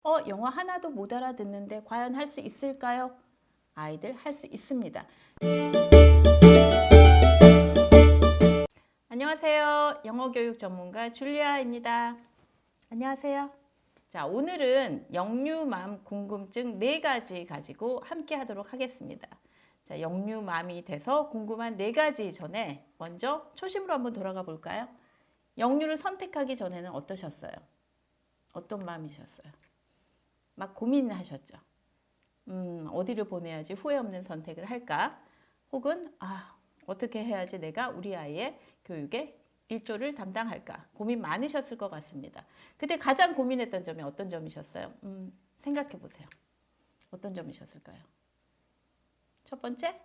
영어 하나도 못 알아듣는데 과연 할 수 있을까요? 아이들 할 수 있습니다. 안녕하세요. 영어 교육 전문가 줄리아입니다. 안녕하세요. 자, 오늘은 영유맘 궁금증 4가지 가지고 함께 하도록 하겠습니다. 자, 영유맘이 돼서 궁금한 4가지 전에 먼저 초심으로 한번 돌아가 볼까요? 영유를 선택하기 전에는 어떠셨어요? 어떤 마음이셨어요? 막 고민하셨죠? 어디를 보내야지 후회 없는 선택을 할까? 혹은 어떻게 해야지 내가 우리 아이의 교육에 일조를 담당할까? 고민 많으셨을 것 같습니다. 그때 가장 고민했던 점이 어떤 점이셨어요? 생각해 보세요. 어떤 점이셨을까요? 첫 번째,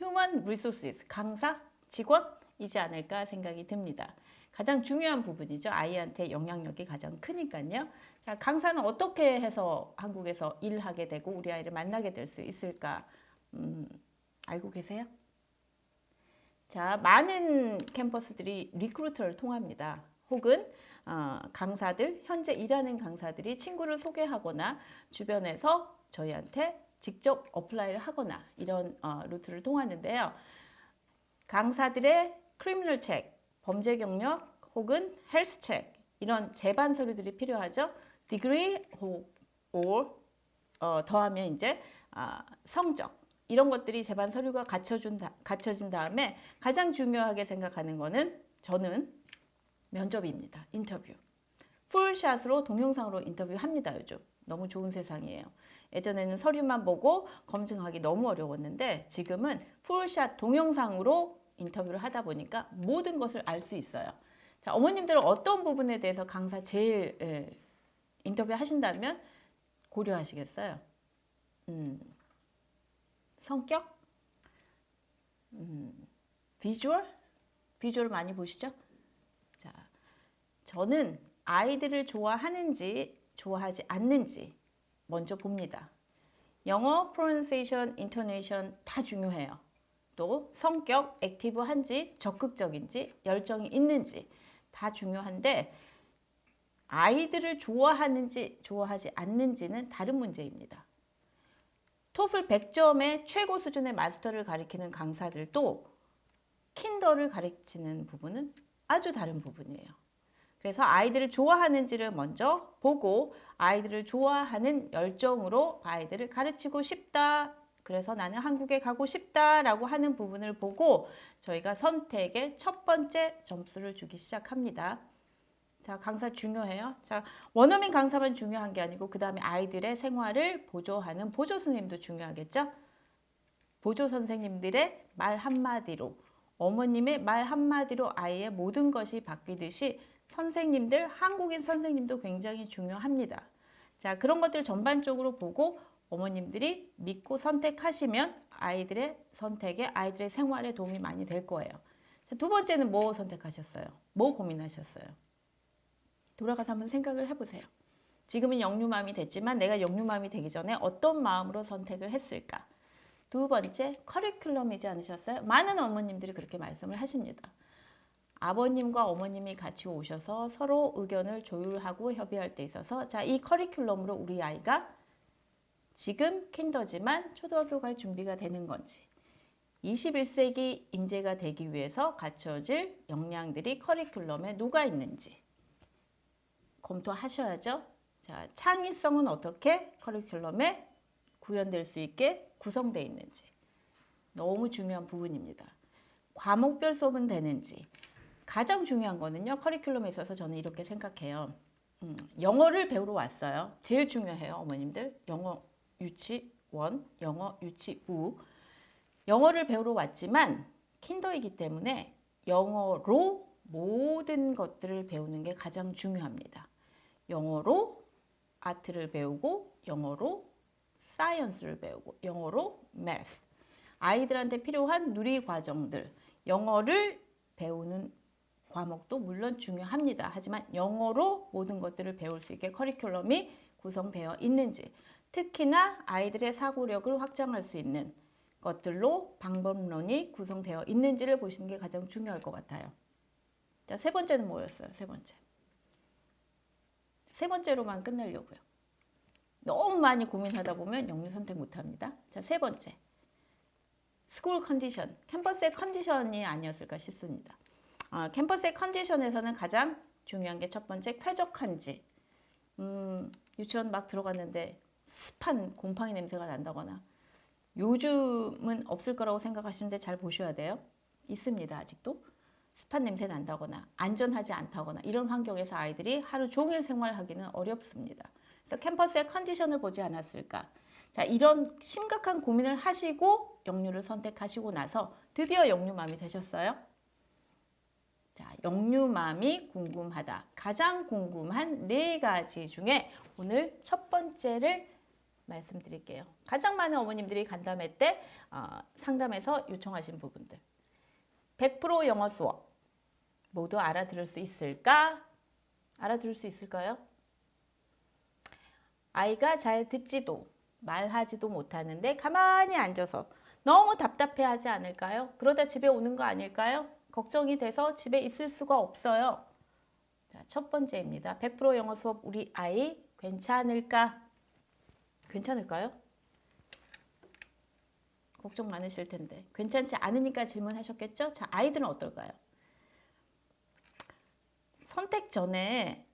Human Resources, 강사, 직원이지 않을까 생각이 듭니다. 가장 중요한 부분이죠. 아이한테 영향력이 가장 크니까요. 자, 강사는 어떻게 해서 한국에서 일하게 되고 우리 아이를 만나게 될 수 있을까? 알고 계세요? 자, 많은 캠퍼스들이 리크루터를 통합니다. 혹은 강사들, 현재 일하는 강사들이 친구를 소개하거나 주변에서 저희한테 직접 어플라이를 하거나 이런 루트를 통하는데요. 강사들의 크리미널 체크, 범죄 경력 혹은 헬스 체크 이런 제반 서류들이 필요하죠. 디그리 or 더하면 이제 성적 이런 것들이 제반 서류가 갖춰진 다음에 가장 중요하게 생각하는 거는 저는 면접입니다. 인터뷰. 풀샷으로 동영상으로 인터뷰합니다. 요즘 너무 좋은 세상이에요. 예전에는 서류만 보고 검증하기 너무 어려웠는데 지금은 풀샷 동영상으로 인터뷰를 하다 보니까 모든 것을 알 수 있어요. 자, 어머님들은 어떤 부분에 대해서 강사 제일 인터뷰 하신다면 고려하시겠어요? 성격? 비주얼? 비주얼 많이 보시죠? 자, 저는 아이들을 좋아하는지 좋아하지 않는지 먼저 봅니다. 영어, pronunciation, intonation 다 중요해요. 또 성격, 액티브한지, 적극적인지, 열정이 있는지 다 중요한데 아이들을 좋아하는지 좋아하지 않는지는 다른 문제입니다. 토플 100점의 최고 수준의 마스터를 가리키는 강사들도 킨더를 가르치는 부분은 아주 다른 부분이에요. 그래서 아이들을 좋아하는지를 먼저 보고 아이들을 좋아하는 열정으로 아이들을 가르치고 싶다. 그래서 나는 한국에 가고 싶다라고 하는 부분을 보고 저희가 선택의 첫 번째 점수를 주기 시작합니다. 자, 강사 중요해요. 자, 원어민 강사만 중요한 게 아니고 그 다음에 아이들의 생활을 보조하는 보조 선생님도 중요하겠죠? 보조 선생님들의 말 한마디로 어머님의 말 한마디로 아이의 모든 것이 바뀌듯이 선생님들, 한국인 선생님도 굉장히 중요합니다. 자, 그런 것들 전반적으로 보고 어머님들이 믿고 선택하시면 아이들의 선택에, 아이들의 생활에 도움이 많이 될 거예요. 자, 두 번째는 뭐 선택하셨어요? 뭐 고민하셨어요? 돌아가서 한번 생각을 해보세요. 지금은 영유맘이 됐지만 내가 영유맘이 되기 전에 어떤 마음으로 선택을 했을까? 두 번째, 커리큘럼이지 않으셨어요? 많은 어머님들이 그렇게 말씀을 하십니다. 아버님과 어머님이 같이 오셔서 서로 의견을 조율하고 협의할 때 있어서 자, 이 커리큘럼으로 우리 아이가 지금 킨더지만 초등학교 갈 준비가 되는 건지 21세기 인재가 되기 위해서 갖춰질 역량들이 커리큘럼에 누가 있는지 검토하셔야죠. 자, 창의성은 어떻게 커리큘럼에 구현될 수 있게 구성되어 있는지 너무 중요한 부분입니다. 과목별 수업은 되는지 가장 중요한 거는요. 커리큘럼에 있어서 저는 이렇게 생각해요. 영어를 배우러 왔어요. 제일 중요해요. 어머님들. 영어 유치원, 영어 유치부. 영어를 배우러 왔지만 킨더이기 때문에 영어로 모든 것들을 배우는 게 가장 중요합니다. 영어로 아트를 배우고 영어로 사이언스를 배우고 영어로 math. 아이들한테 필요한 누리 과정들. 영어를 배우는 과목도 물론 중요합니다. 하지만 영어로 모든 것들을 배울 수 있게 커리큘럼이 구성되어 있는지 특히나 아이들의 사고력을 확장할 수 있는 것들로 방법론이 구성되어 있는지를 보시는 게 가장 중요할 것 같아요. 자, 세 번째는 뭐였어요? 세 세 번째로만 끝내려고요. 너무 많이 고민하다 보면 영유 선택 못합니다. 자, 세 번째. 스쿨 컨디션, 캠퍼스의 컨디션이 아니었을까 싶습니다. 캠퍼스의 컨디션에서는 가장 중요한 게 첫 번째, 쾌적한지. 유치원 막 들어갔는데 습한 곰팡이 냄새가 난다거나, 요즘은 없을 거라고 생각하시는데 잘 보셔야 돼요. 있습니다, 아직도. 습한 냄새 난다거나 안전하지 않다거나 이런 환경에서 아이들이 하루 종일 생활하기는 어렵습니다. 그래서 캠퍼스의 컨디션을 보지 않았을까. 자, 이런 심각한 고민을 하시고 영유를 선택하시고 나서 드디어 영유맘이 되셨어요. 자, 영유맘이 궁금하다. 가장 궁금한 4가지 중에 오늘 첫 번째를 말씀드릴게요. 가장 많은 어머님들이 간담회 때 상담에서 요청하신 부분들. 100% 영어 수업 모두 알아들을 수 있을까? 알아들을 수 있을까요? 아이가 잘 듣지도 말하지도 못하는데 가만히 앉아서 너무 답답해하지 않을까요? 그러다 집에 오는 거 아닐까요? 걱정이 돼서 집에 있을 수가 없어요. 자, 첫 번째입니다. 100% 영어 수업 우리 아이 괜찮을까? 괜찮을까요? 걱정 많으실 텐데 괜찮지 않으니까 질문하셨겠죠? 자, 아이들은 어떨까요? 선택 전에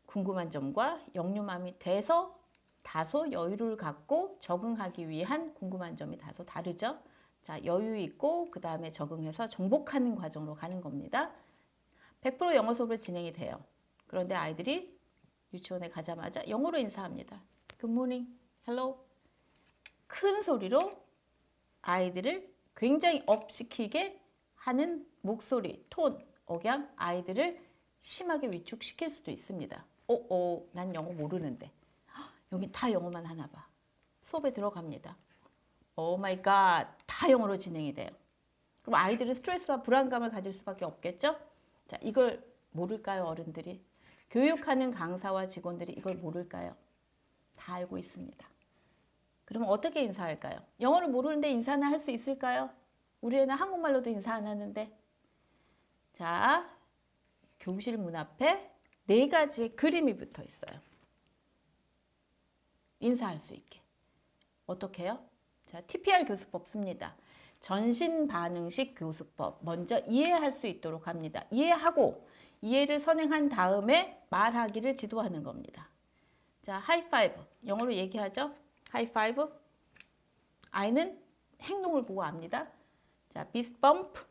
궁금한 점과 영유맘이 돼서 다소 여유를 갖고 적응하기 위한 궁금한 점이 다소 다르죠. 자, 여유 있고 그 다음에 적응해서 정복하는 과정으로 가는 겁니다. 100% 영어 수업으로 진행이 돼요. 그런데 아이들이 유치원에 가자마자 영어로 인사합니다. Good morning, hello. 큰 소리로 아이들을 굉장히 업시키게 하는 목소리, 톤, 억양, 아이들을 심하게 위축시킬 수도 있습니다. 난 영어 모르는데. 여기 다 영어만 하나 봐. 수업에 들어갑니다. 오 마이 갓, 다 영어로 진행이 돼요. 그럼 아이들은 스트레스와 불안감을 가질 수밖에 없겠죠? 자, 이걸 모를까요, 어른들이? 교육하는 강사와 직원들이 이걸 모를까요? 다 알고 있습니다. 그러면 어떻게 인사할까요? 영어를 모르는데 인사는 할 수 있을까요? 우리 애는 한국말로도 인사 안 하는데. 자, 교실 문 앞에 4가지의 그림이 붙어 있어요. 인사할 수 있게. 어떻게 해요? 자, TPR 교수법 씁니다. 전신반응식 교수법. 먼저 이해할 수 있도록 합니다. 이해하고 이해를 선행한 다음에 말하기를 지도하는 겁니다. 자, 하이파이브. 영어로 얘기하죠? 하이파이브. 아이는 행동을 보고 압니다. 자, 비스트 범프,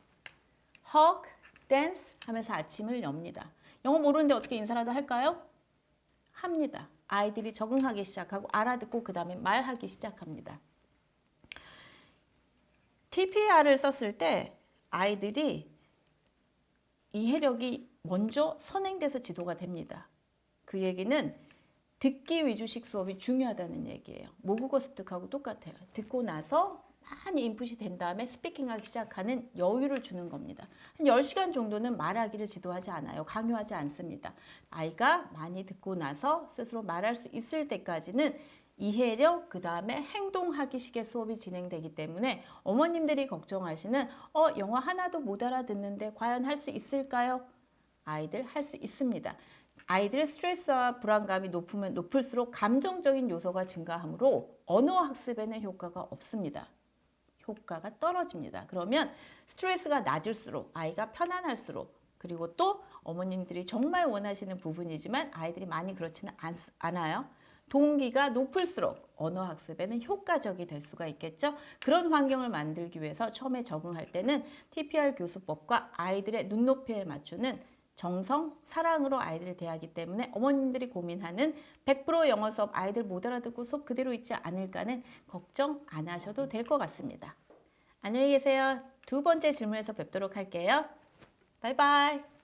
허그, 댄스 하면서 아침을 엽니다. 영어 모르는데 어떻게 인사라도 할까요? 합니다. 아이들이 적응하기 시작하고 알아듣고 그 다음에 말하기 시작합니다. TPR을 썼을 때 아이들이 이해력이 먼저 선행돼서 지도가 됩니다. 그 얘기는 듣기 위주식 수업이 중요하다는 얘기예요. 모국어 습득하고 똑같아요. 듣고 나서 많이 인풋이 된 다음에 스피킹하기 시작하는 여유를 주는 겁니다. 한 10시간 정도는 말하기를 지도하지 않아요. 강요하지 않습니다. 아이가 많이 듣고 나서 스스로 말할 수 있을 때까지는 이해력, 그 다음에 행동하기 식의 수업이 진행되기 때문에 어머님들이 걱정하시는 영어 하나도 못 알아듣는데 과연 할 수 있을까요? 아이들 할 수 있습니다. 아이들 스트레스와 불안감이 높으면 높을수록 감정적인 요소가 증가하므로 언어 학습에는 효과가 없습니다. 효과가 떨어집니다. 그러면 스트레스가 낮을수록 아이가 편안할수록 그리고 또 어머님들이 정말 원하시는 부분이지만 아이들이 많이 그렇지는 않아요. 동기가 높을수록 언어 학습에는 효과적이 될 수가 있겠죠. 그런 환경을 만들기 위해서 처음에 적응할 때는 TPR 교수법과 아이들의 눈높이에 맞추는 정성, 사랑으로 아이들을 대하기 때문에 어머님들이 고민하는 100% 영어 수업 아이들 못 알아듣고 수업 그대로 있지 않을까는 걱정 안 하셔도 될 것 같습니다. 안녕히 계세요. 2번째 질문에서 뵙도록 할게요. 바이바이.